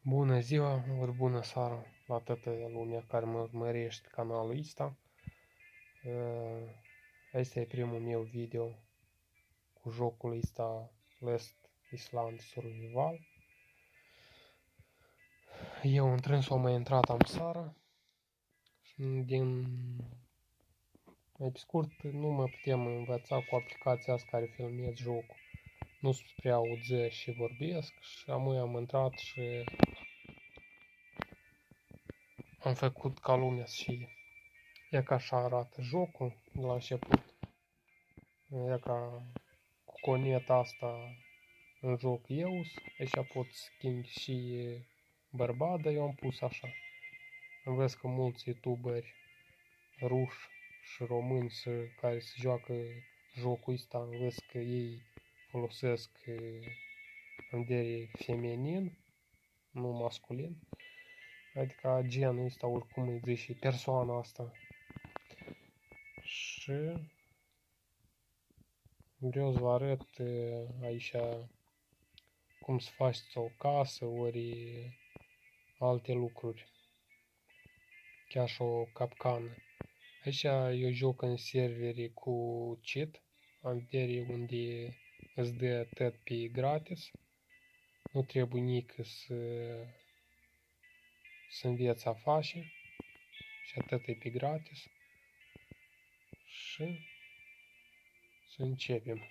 Bună ziua, ori bună seara la toată lumea care mă urmărește canalul ăsta. Este e primul meu video cu jocul ăsta Last Island Survival. Eu întrâns o mai intrat am seara. Mai pe scurt, nu mă putem învăța cu aplicația asta care filmez jocul. Nu sunt prea auzi și vorbesc și am intrat și am făcut ca lumea și e ca așa arată jocul de la început. E ca cu coneta asta în joc eu, aici pot schimbi și bărbat, dar eu am pus așa. Văd că mulți youtuberi ruși și români care se joacă jocul ăsta, văd că ei folosesc vedere feminin, nu masculin. Adică genul ăsta oricum îi zice persoana asta. Și vreau să vă arăt aici cum să faceți o casă ori alte lucruri. Chiar și o capcană. Aici eu joc în servere cu cheat, în vedere unde îți dă tot pe gratis. Nu trebuie nici să înveți a face și atât e pe gratis. Și să începem.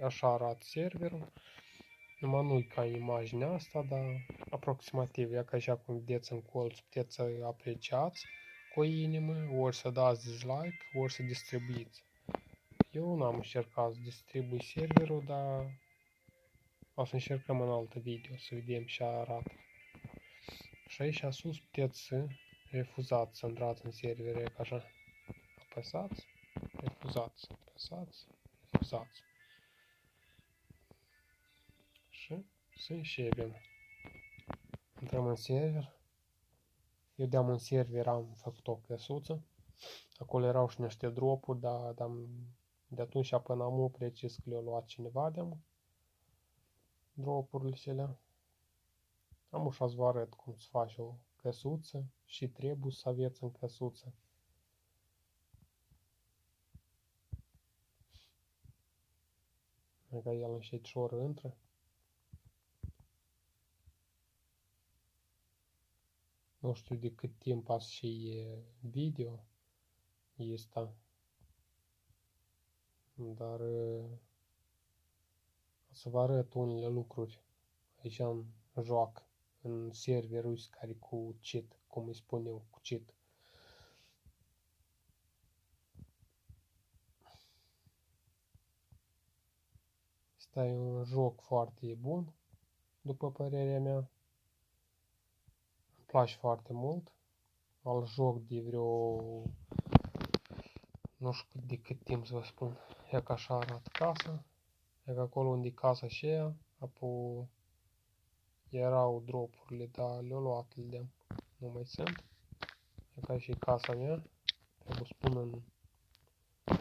Așa arată serverul. Numai nu-i ca imaginea asta, dar aproximativ, e ca așa cum vedeți în colț, puteți să apreciați cu o inimă, ori să dați dislike, ori să distribuiți. Eu n-am încercat să distribui serverul, dar o să încercăm în altă video, să vedem ce arată. Și aici sus puteți să refuzați să intrați în servere, ca așa. Apăsați, refuzați, apăsați, refuzați. Și să începem. Intrăm în server. Eu de-am în server am făcut o căsuță. Acolo erau și niște dropuri, dar de atunci până am precis că le-a luat cineva de-am dropurile alea. Am ușa să vă arăt cum să faci o căsuță și trebuie să aveți în căsuță. Că el înșetișor intră. Nu știu de cât timp ați și video ăsta. Dar o să vă arăt unele lucruri aici în joacă, în serverul care cu cheat, cum îi spun eu, cu cheat. Asta e un joc foarte bun, după părerea mea. Îmi place foarte mult. Al joc de vreo... nu știu de cât timp să vă spun. E ca așa arată casa. E ca acolo unde e casa aceea. Apoi erau dropurile, dar le-au luat, nu mai sunt. E ca și casa mea. Trebuie să pun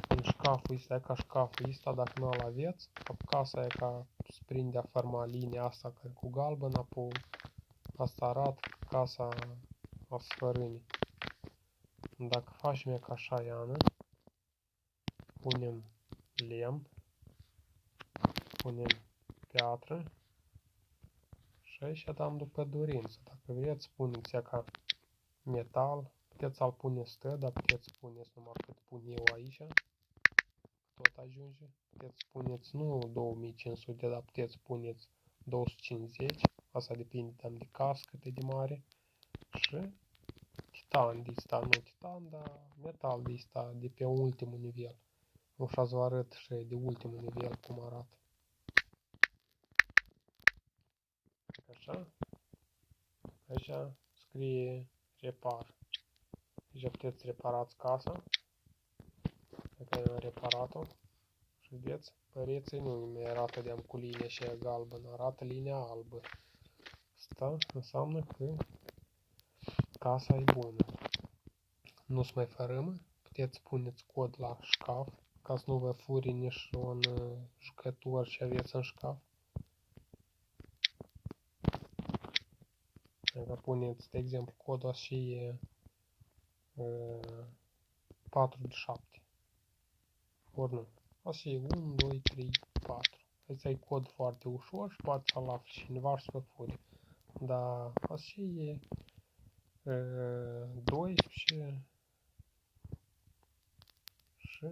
în șcaful ăsta, e ca șcaful ăsta, dacă nu-l aveți. Casa e ca se prinde a forma linia asta care cu galben, apoi asta arată casa a sfărâni. Dacă facem ca așa, Iană, punem lemn, punem piatră și aici dăm după dorință. Dacă vreți, puneți ca metal, puteți să-l puneți stă, dar puteți să puneți numai cât pun eu aici, tot ajunge. Puteți să puneți nu 2500, dar puteți să puneți 250, asta depinde de casă cât e de mare. Și titan de ăsta, nu titan, dar metal de ăsta de pe ultimul nivel. Așa să vă arăt și de ultimul nivel cum arată. Așa. Aici scrie repar. Aici puteți reparați casa. Dacă eu am reparat-o. Și vedeți, păreții nu mi arată de-am cu linia și galbenă, arată linia albă. Asta înseamnă că casa e bună. Nu-ți mai fărâmă. Puteți puneți cod la șcaf, ca să nu vă furi nici un jucător ce aveți în șcaf. Dacă puneți, de exemplu, codul și e 4 de 7. Ori nu. Asta e 1, 2, 3, 4. Ăsta e cod foarte ușor și poate să-l afli cineva și să fure. Dar asta e 12 și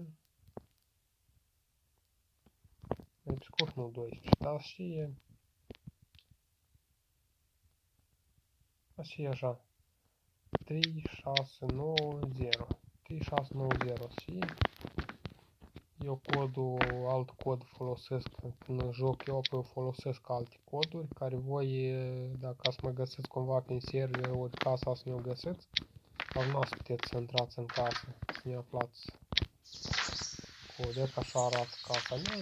mai pe scurt nu 12, dar asta e așa 3690 3690 și eu codul, alt cod folosesc când joc eu, apoi eu folosesc alte coduri care voi, dacă ați mă găsiți cumva prin server ori casa să ne-o găsiți, dar nu ați puteți să intrați în casă, să ne aflați codul, că așa arată casa mea.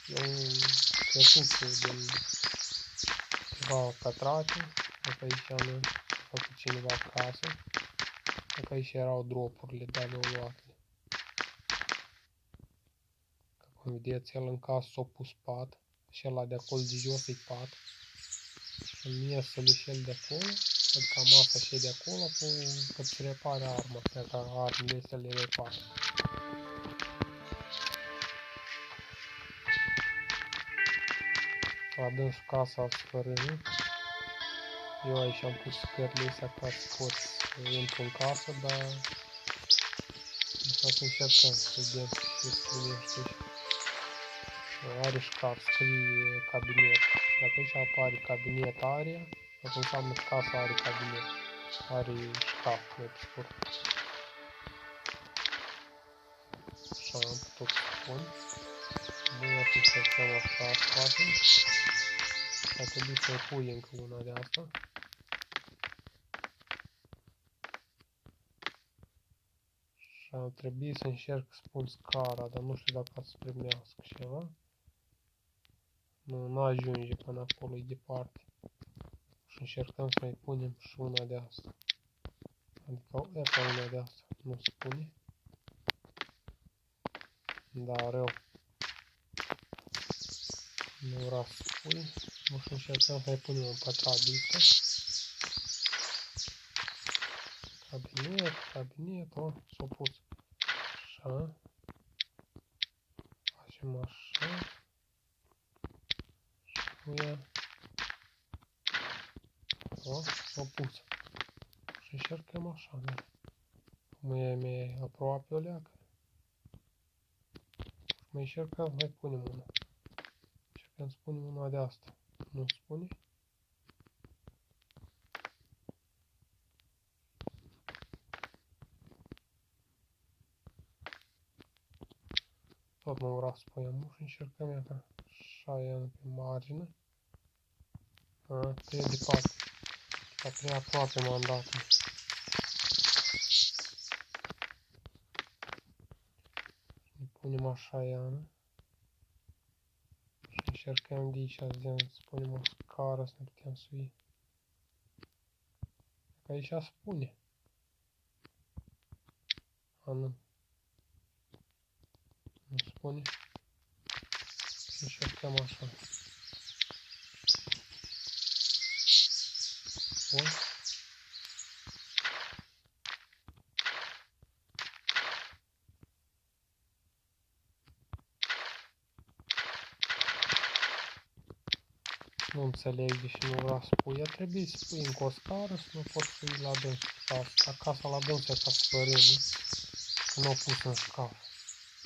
E un căsuț din ceva pătrate, dacă aici am făcut cineva casă, dacă aici erau dropurile de ale luate. Cum vedeți, el în casă s-a pus pat și ăla de acolo de jos e pat. Și în mesele și el de acolo, adică masa și de acolo, că îți repare arma, dacă armele astea le repară. La dânsul casa sfărâmă. Eu aici am pus scările astea ca să pot să intru în casă, dar așa să încercăm să vedem ce scriește aici. Are șcaf, scrie cabinet. Dacă aici apare cabinet area, atunci înseamnă că casa are cabinet. Are șcaf, mai pe scurt. Așa am putut să spun. Noi o să încercăm așa să facem. Ar trebui să-i pui încă una de asta. Și ar trebui să încerc să pun scara, dar nu știu dacă să primească ceva. Nu ajunge până acolo, e departe. Și încercăm să mai punem și una de asta. Adică, e ca una de asta, nu se pune. Da, rău. Nu vreau să pui. Nu știu, încercăm să mai punem un pătrat de ăsta. Cabinet, o, s-a pus. Așa. Facem așa. Și o, s-a pus. Și încercăm așa, da. Cum e mai aproape o leacă. Și mai încercăm să mai punem una. Încercăm să punem una de asta. Nu spune. Tot nu vreau să punem și încercăm ea ca așa e pe margine. Prea departe. Ca prea aproape m-am dat. Ne punem așa ea. Și încercăm de aici, să punem o scară să ne putem sui. Că aici spune. Nu. Nu spune. Și încercăm așa. Bun. Nu înțeleg de ce nu vreau să pui. Ar trebui să pui încă o scară să nu pot sui la dâns. Casa la dâns e ca sfărâmă. Că nu o pus în șcaf.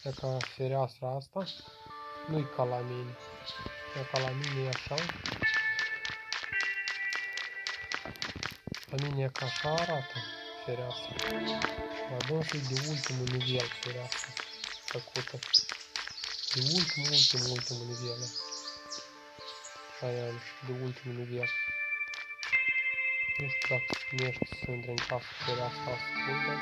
E ca fereastra asta. Nu-i ca la mine. E ca la mine e așa. La mine e ca așa arată fereastra. La dâns e de ultimul nivel fereastra făcută. De ultimul nivel. Aia de ultimul nivel. Nu știu dacă se primește să intri în casă fereastra asta pui, dar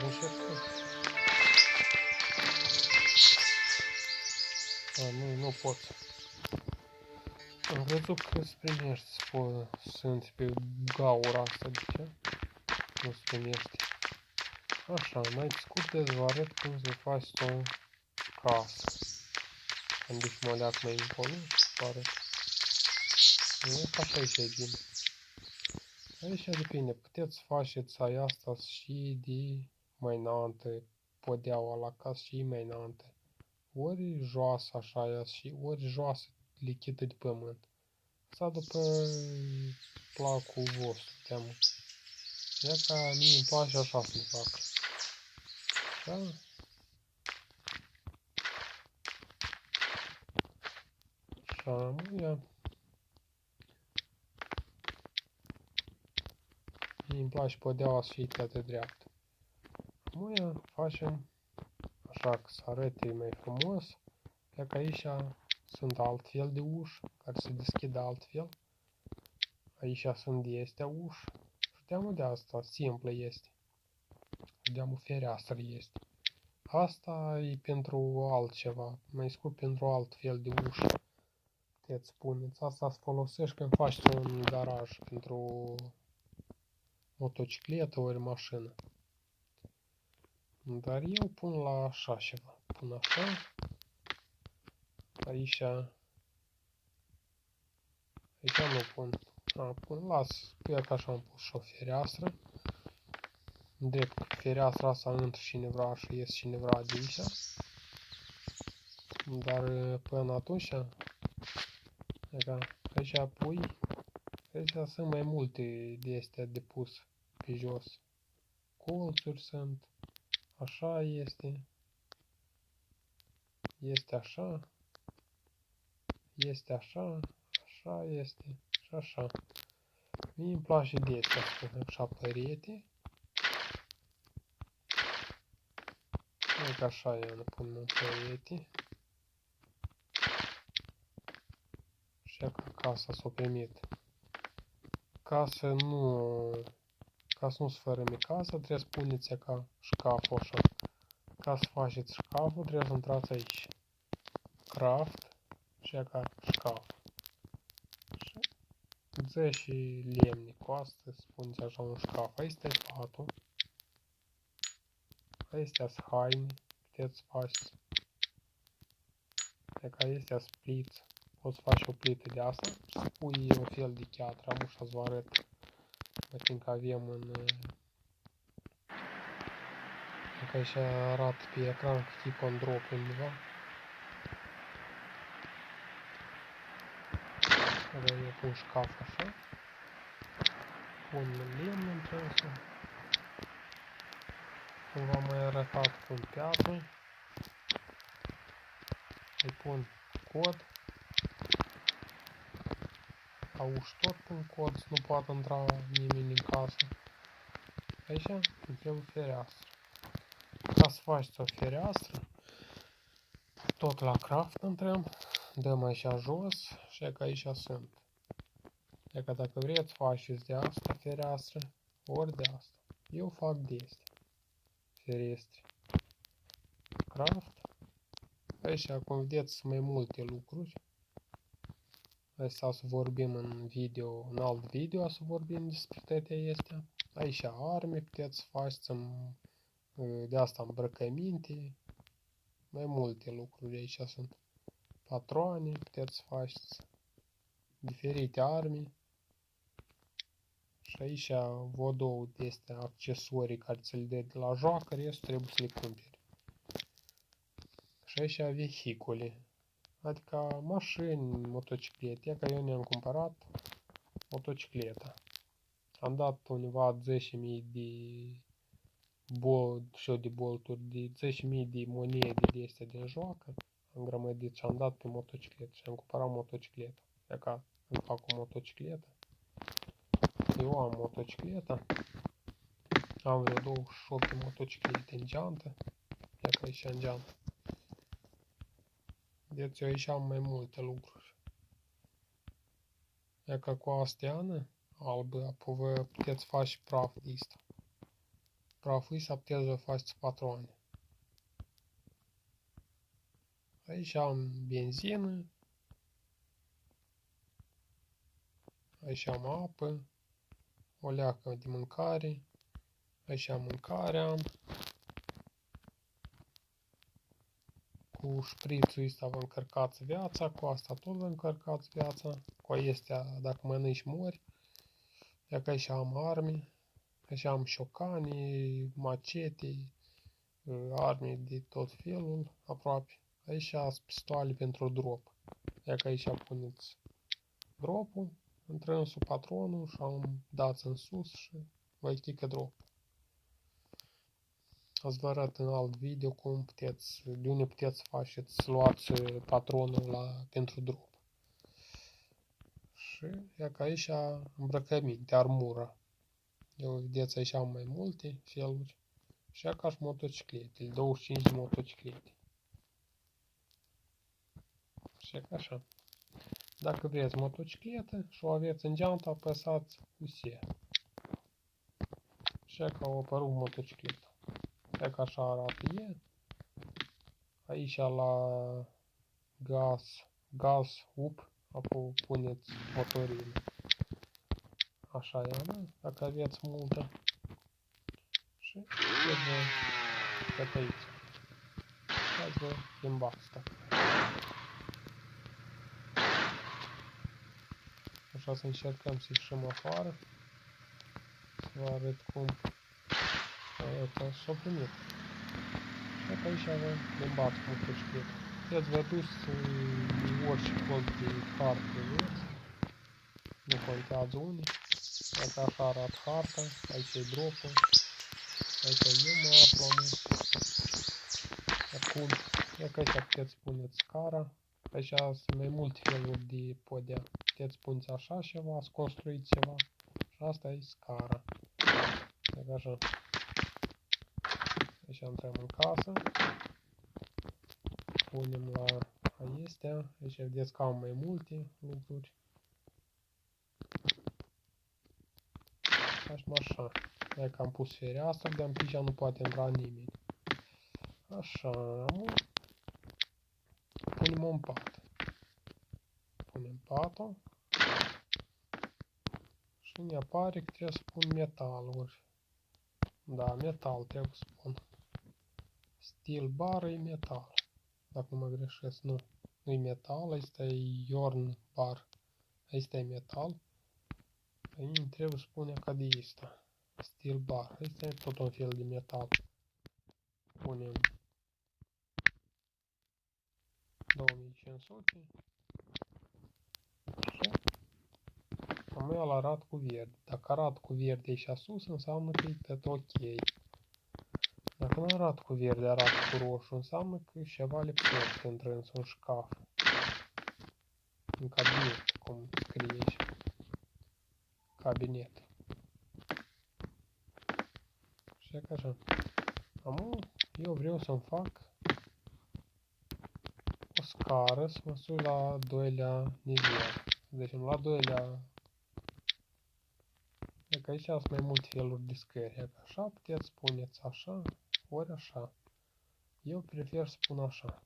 încercăm. Nu pot. Am crezut că se primește să intri pe gaura asta, de ce? Nu se primește. Așa, mai pe scurt deci vă arăt cum să faci o casă. Am dus mă leac mai încolo și pare. Nu, că așa e bine. Aici depinde, puteți faceți aia asta și de mai înainte, podeaua la casă și mai înainte. Ori joasă așa aia și ori joasă lichidă de pământ. Asta după placul vostru, teamă. Ia ca mie îmi place așa să-mi fac. Da? Așa, mă, mie îmi place podeaua să fie de dreaptă. Mă, facem așa că să arate mai frumos. Ia că aici sunt altfel de uși, care se deschid altfel. Aici sunt de astea uși. Și de-amul de asta, simplă este. De-amul fereastră este. Asta e pentru altceva, mai scurt pentru alt fel de uși. Puteți spuneți, asta se folosește când faci un garaj pentru motocicletă ori mașină. Dar eu pun la așa ceva. Pun așa. Aici nu pun. Pun, las, că că așa am pus și o fereastră. Drept fereastra asta intră cine vrea și ies cine vrea de aici. Dar până atunci, aici pui, aici sunt mai multe de astea de pus pe jos. Colțuri sunt, așa este așa, este așa, așa este și așa. Mie îmi place de astea, spunem, așa perete. Că așa eu nu pun în perete. Și ca casa s-o primit. Ca să nu-ți fărâme casa, trebuie să puneți ca șcaful așa. Ca să faceți șcaful, trebuie să intrați aici. Craft și ca șcaf. Și 10 lemne cu asta, spuneți așa un șcaf. Aici e patul. Aici sunt haine, puteți face. Ca aici sunt pliți. Poți face o plită de asta și să pui un fel de cheatră. Am așa să vă arăt. Fiindcă avem în... Că aici arată pe ecran că tipă un drop undeva. Așa eu pun șcaf așa. Pun lemn întrânsul. Cum v-am mai arătat, pun piatră. Îi pun cod. La uși tot pun cod să nu poată intra nimeni în casă. Aici îmi trebuie fereastră. Ca să faceți o fereastră, tot la craft intrăm, dăm aici jos și că aici sunt. E că dacă vreți faceți de asta fereastră, ori de asta. Eu fac de astea. Ferestre. Craft. Aici, cum vedeți, sunt mai multe lucruri. Asta să vorbim în alt video, să vorbim despre toate astea. Aici arme, puteți să faceți de asta îmbrăcăminte. Mai multe lucruri aici sunt. Patroane, puteți să faceți diferite arme. Și aici vă două de astea accesorii care ți le dă de la joacă, restul trebuie să le cumperi. Și aici vehicule. Adică mașini, motociclete. E că eu ne-am cumpărat motocicleta. Am dat undeva 10.000 de bolturi, de 10.000 de monede de astea din joacă. Am grămădit și am dat pe motocicletă și am cumpărat motocicleta. E ca îmi fac o motocicletă. Eu am motocicleta. Am vreo 28 de motociclete în geantă. E ca aici în geantă. Deci eu aici am mai multe lucruri. E ca cu astea albă, apoi vă puteți face praf de asta. Praful ăsta puteți să faceți patroane. Aici am benzină. Aici am apă. O leacă de mâncare. Aici am mâncare am. cu șprițul ăsta vă încărcați viața, cu asta tot vă încărcați viața, cu astea dacă mănânci mori. Dacă aici am arme, aici am șocani, macete, arme de tot felul aproape. Aici sunt pistoale pentru drop. Dacă aici puneți dropul, întrânsul patronul și am dați în sus și vă chică drop. Ați vă arăt în alt video cum puteți, de unde puteți faceți, să luați patronul pentru drop. Și dacă aici îmbrăcăminte, armura. Eu vedeți aici am mai multe feluri. Și ca și motocicletele, 25 de motociclete. Și ca așa. Dacă vreți motocicletă și o aveți în geantă, apăsați cu S. Și ca a apărut motocicleta. E ca așa arată e. Aici la gaz up, apoi puneți motorină. Așa e, da? Dacă aveți multă. Și trebuie pe aici. Hai să schimbați asta. Așa să încercăm să ieșim afară. Să vă arăt cum s-a primit. Și că aici avem limbat cu motocicletă. Puteți vă duci orice post de hartă vreți. Nu contează unde. Dacă așa arată harta, aici e dropul. Aici eu mă aflu. Acum, dacă aici puteți puneți scara. Aici sunt mai multe feluri de podea. Puteți puneți așa ceva, să construiți ceva. Și asta e scara. Dacă așa. Aici intrăm în casă. Punem la astea. Aici vedeți că am mai multe lucruri. Facem așa. Dacă am pus fereastră, de aici nu poate intra nimeni. Așa. Punem un pat. Punem patul. Și ne apare că trebuie să pun metaluri. Da, metal trebuie să pun. Steel bar e metal. Dacă nu mă greșesc, nu. Nu e metal, ăsta e iron bar. Ăsta e metal. Aici trebuie să punem ca de ăsta. Steel bar. Ăsta e tot un fel de metal. Punem 2500. Și am el arată cu verde. Dacă arată cu verde aici sus, înseamnă că e tot ok. Dacă nu arată cu verde, arată cu roșu, înseamnă că ceva lipsește intrând în șcaf. În cabinet, cum scrie aici. Cabinet. Și ca așa. Eu vreau să-mi fac o scară să mă sus la doilea nivel. Deci la doilea. Dacă aici sunt mai multe feluri de scări. Așa puteți spuneți așa, ori așa. Eu prefer să pun așa.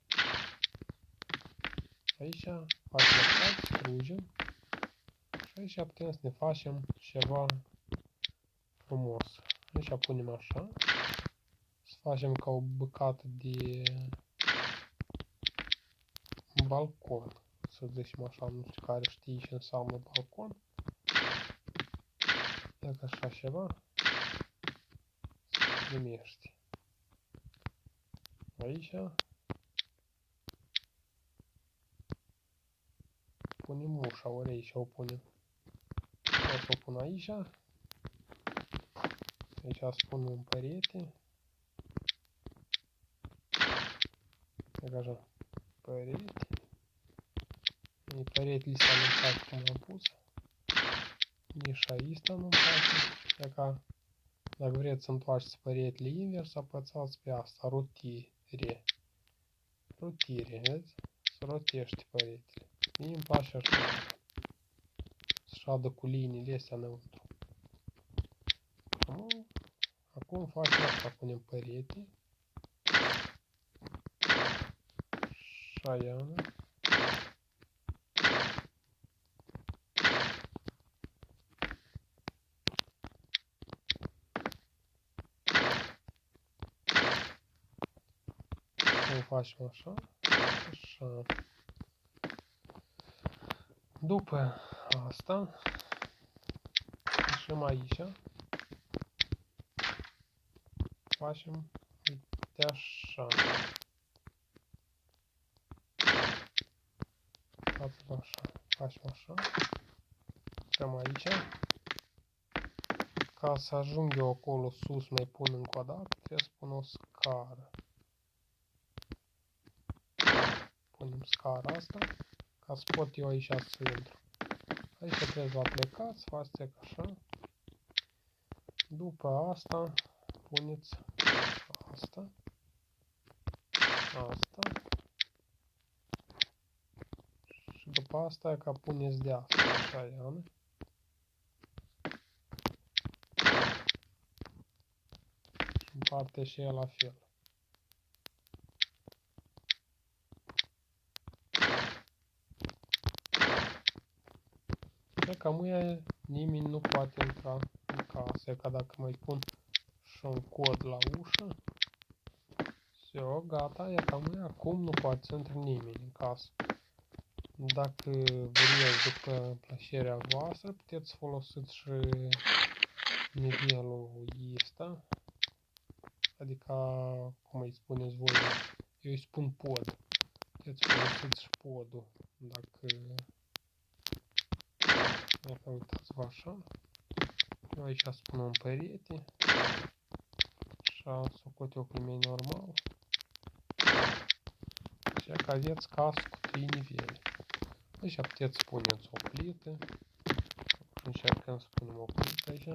Aici facem așa, strugem. Și aici putem să ne facem ceva frumos. Aici punem așa. Să facem ca o bucată de balcon. Să zicem așa, nu știu care știe ce înseamnă balcon. Dacă așa ceva, se primește. Aici punem ușa, ori aici o punem. O să o pun aici. Aici spun un perete. Dacă așa, perete. Peretele ăsta nu-mi place cum am pus. Nici ăsta nu-mi place. Dacă vreți să întoarceți peretele invers, apăsați pe asta, rotire. Rotire, vezi? Să rotește peretele. Mie îmi place așa. Să șadă cu liniile astea înăuntru. Acum facem asta, punem perete. Șaiană. Acum facem așa. Așa. După asta, ieșim aici. Facem, uite așa. Facem așa. Intrăm aici. Ca să ajung eu acolo sus, mai pun încă o dată, trebuie să pun o scară. Punem scara asta, ca să pot eu aici să intru. Aici trebuie să plecați, faceți așa. După asta, puneți asta. Asta. Și după asta e ca puneți de asta, așa, Iana. Și în partea și ea la fel. E ca muia nimeni nu poate intra în casă, e ca dacă mai pun și un cod la ușă. Все, gata, e ca muia, acum nu poate să intre nimeni în casă. Dacă vreți după plăcerea voastră, puteți folosiți și nivelul ăsta, adică, cum îi spuneți voi, eu îi spun pod. Puteți folosiți și podul, dacă uitați-vă așa. Eu aici spun un perete, așa socot eu că e normal. Și că aveți casă cu 3 nivele. Aici puteți să puneți o plită. Încercăm să punem o plită aici.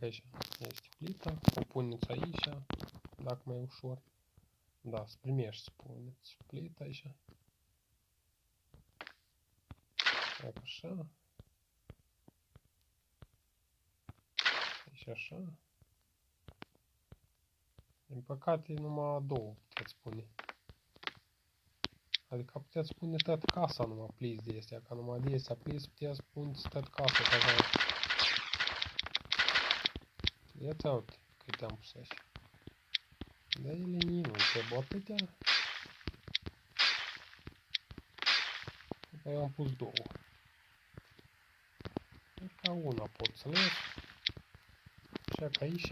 Aici este plita, o puneți aici, dacă mai ușor. Da, să primești să puneți plita aici. Aici așa. Aici așa. Din păcate numai două puteți pune. Adică puteți pune tot casa numai plis de astea, ca numai de astea plis puteți pune tot casa. Ia te uite câte am pus aici. Da ele nu trebuie atâtea. Eu am pus două. Ca una pot să les. Și că aici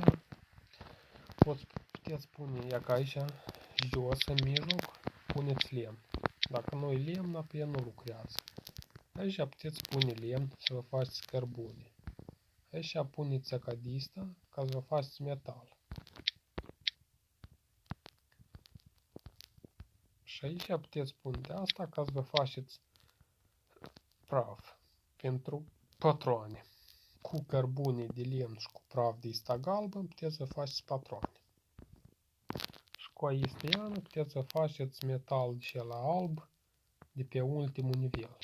puteți pune, ia ca aici jos în mijloc puneți lemn. Dacă nu e lemn, apoi nu lucrează. Aici puteți pune lemn să vă faceți cărbune. Aici puneți acadista ca să vă faceți metal. Și aici puteți pune de asta ca să vă faceți praf pentru patroane. Cu cărbune de lemn și cu praf de ista galben puteți să faceți patroane. Și cu aistiană puteți să faceți metal de la alb de pe ultimul nivel.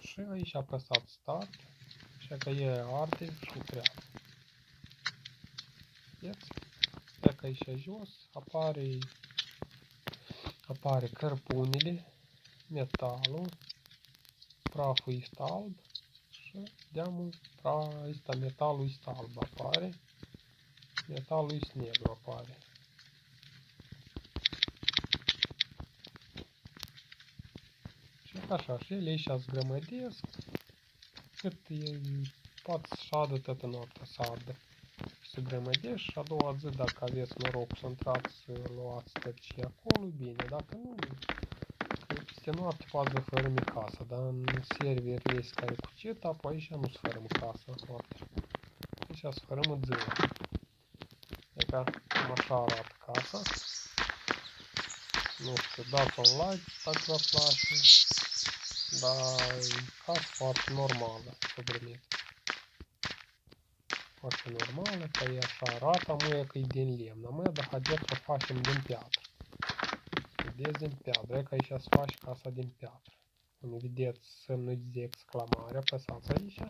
Și aici apăsați start. Așa că e arde și lucrează. Vedeți? Dacă aici jos apare cărbunele, metalul, praful este alb și deamul metalul este alb apare, metalul este negru apare. Și așa, și ele aici zgrămădesc, cât poate să șadă toată noaptea să ardă. Se grămădești și a doua zi, dacă aveți noroc să intrați să luați tot ce e acolo, bine, dacă nu, peste noapte poate să fărâme casa, dar în serverele care cucit, apoi aici nu se fărâmă casa noaptea. Aici se fărâmă ziua. Adică cam așa arată casa. Nu știu, dați un like dacă vă place, dar e casa foarte normală să grămit. Foarte normală, că e așa arată, amuie că e din lemn. Amuie, dar haideți să o facem din piatră. Vedeți din piatră, e că aici se face casa din piatră. Când vedeți semnul de exclamare, apăsați aici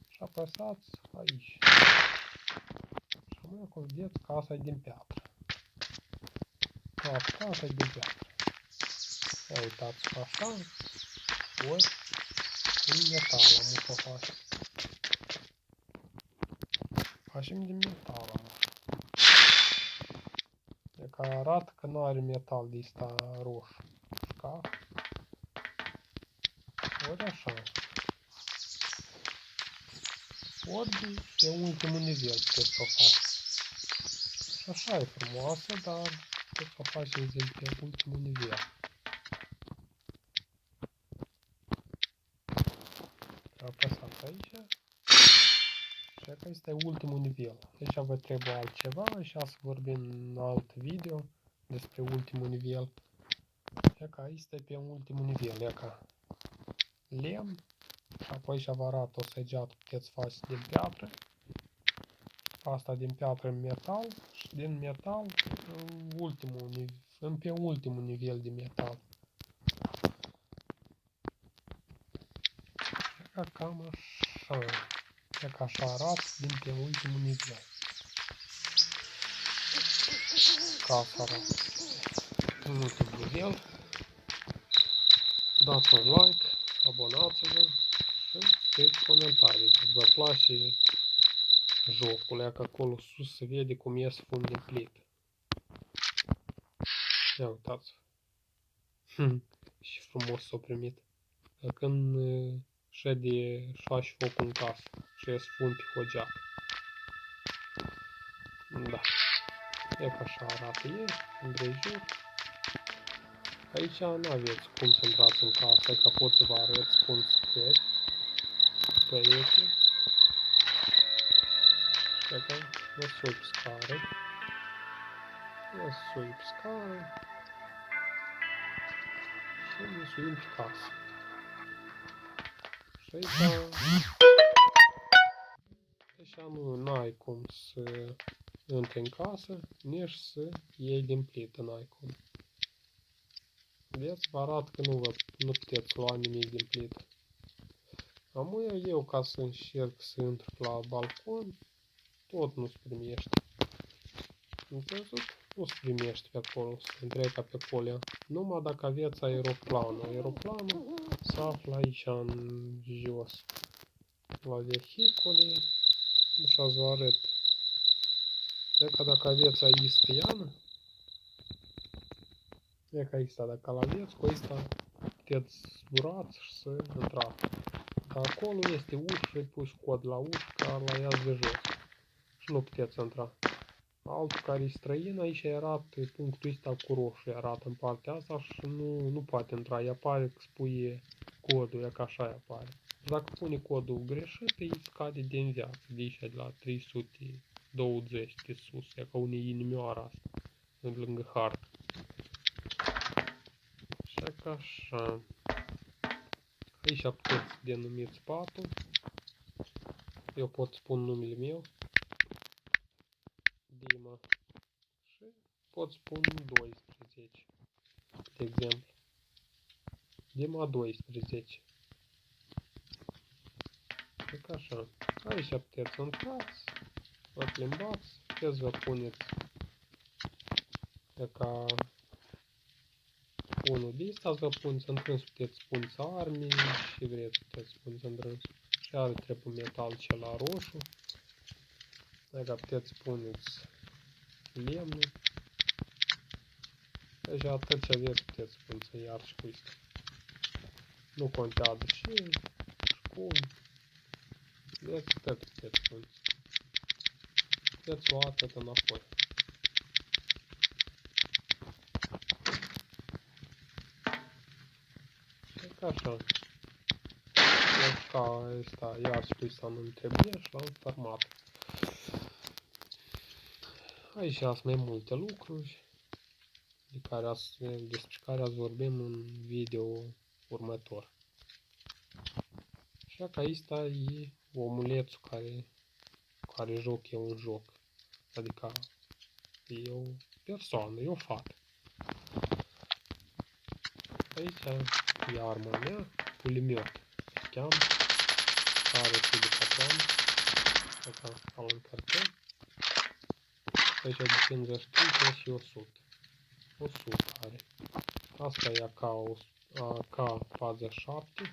și apăsați aici. Și amuie că vedeți casa e din piatră. Toată casa e din piatră. Ia uitați așa, ori din metal am să o facem. Facem din metal. Că arată că nu are metal de ăsta roșu. Șcaf. Ori așa. Ori pe ultimul nivel puteți să o faci. Și așa e frumoasă, dar puteți să o faceți pe ultimul nivel. Apăsați aici. Și că este ultimul nivel. Aici vă trebuie altceva și să vorbim în alt video despre ultimul nivel. Și că este pe ultimul nivel. E ca lemn. Și apoi și vă arată o săgeată puteți face din piatră. Asta din piatră în metal. Și din metal în pe ultimul nivel de metal. Și că cam așa. E ca așa arată din pe ultimul nivel. Ca asta arată. În ultimul nivel. Dați un like, abonați-vă și scrieți comentarii. Dacă vă place jocul, e că acolo sus se vede cum ies fund de plită. Ia uitați. Și frumos s-a primit. Când șede șași foc în casă și ies fund pe hogeac. Da. E ca așa arată ei, împrejur. Aici nu aveți cum să intrați în casă, că pot să vă arăt, spun scări, pereche. Și că vă sui pe scară. Vă sui pe scară. Și ne suim pe casă. Și aici nu ai cum să intri în casă, nici să iei din plită, n-ai cum. Vedeți, vă arăt că nu puteți lua nimic din plită. Amuia eu, ca să încerc să intru la balcon, tot nu se primește. Înțelesul? Nu se primește pe acolo, se întreca pe acolo. Numai dacă aveți aeroplanul. Aeroplanul se află aici în jos. La vehicule. Așa vă arăt. E ca dacă aveți aici stiană. E ca aici, dacă l-aveți, cu aici puteți zburați și să intrați. Dar acolo este ușă, pus cod la ușă, ca la ea de jos. Și nu puteți intra. Altul care e străin, aici arată punctul ăsta cu roșu, arată în partea asta și nu poate intra. Îi apare că spune codul, e ca așa îi apare. Dacă pune codul greșit, îi scade din viață, de aici de la 320 de sus, e ca unei inimioara asta, lângă hartă. Și ca așa. Aici puteți denumiți patul. Eu pot spun numele meu. Dima. Și pot spun 12. De exemplu. Dima 12. Și ca așa. Aici puteți să intrați. Vă plimbați. Puteți vă puneți. E ca unul de ăsta vă puneți în trâns. Puteți puneți arme și vreți puteți puneți în trâns. Și are trebuie metal cel roșu. Dacă puteți puneți lemnul. Deci atât ce aveți puteți puneți iar și cu asta. Nu contează și cum. Deci atât puteți puneți. Puteți lua atât înapoi. Și ca așa. Deci ca ăsta iar și cu asta nu-mi trebuie și l-am format. Aici sunt mai multe lucruri despre care ați vorbim în video următor. Și că aici e omulețul care joc eu un joc. Adică e o persoană, e o fată. Aici e arma mea, pulimet. Se cheamă. Are și de patron. Așa, îl încărcăm. Aici de 55 și 100. 100 are. Asta e AK-47.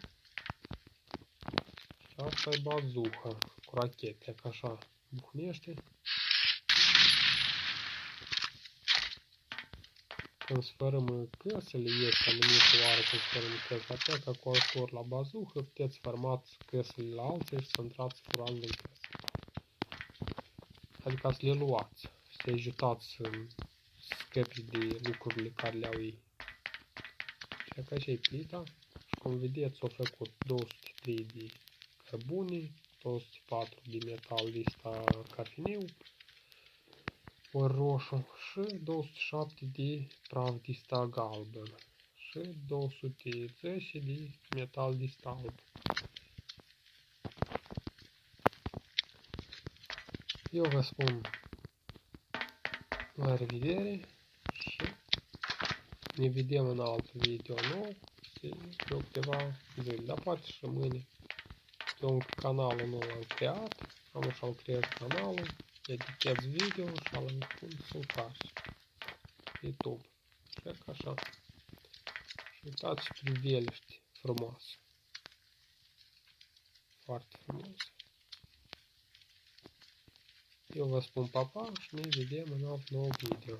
Și asta e bazuca cu rachete, ca așa buhnește. când sfărâm căsele, este anumită oară când sfărâm căsele, așa că cu ajutor la bazuhă puteți sfărmați căsele la alții și să intrați furajul în căsă. Adică să le luați, să-i ajutați să scăpi de lucrurile care le-au ei. Și că așa e plita. Și cum vedeți, au făcut 203 de cărbune, 204 de metal de ăsta cafeneu, ori roșu, și 207 de praf de ăsta galben și 210 de metal de ăsta alb. Eu vă spun la revedere și ne vedem în alt video nou și eu câteva zile, dar poate și mâine. Eu încă canalul nu l-am creat, am să-l creez canalul, editez video și l-am pun să-l faci pe YouTube. Cred că așa. Și uitați și priveliști frumoase. Foarte frumoase. Eu vă spun pa, pa și ne vedem în alt nou video.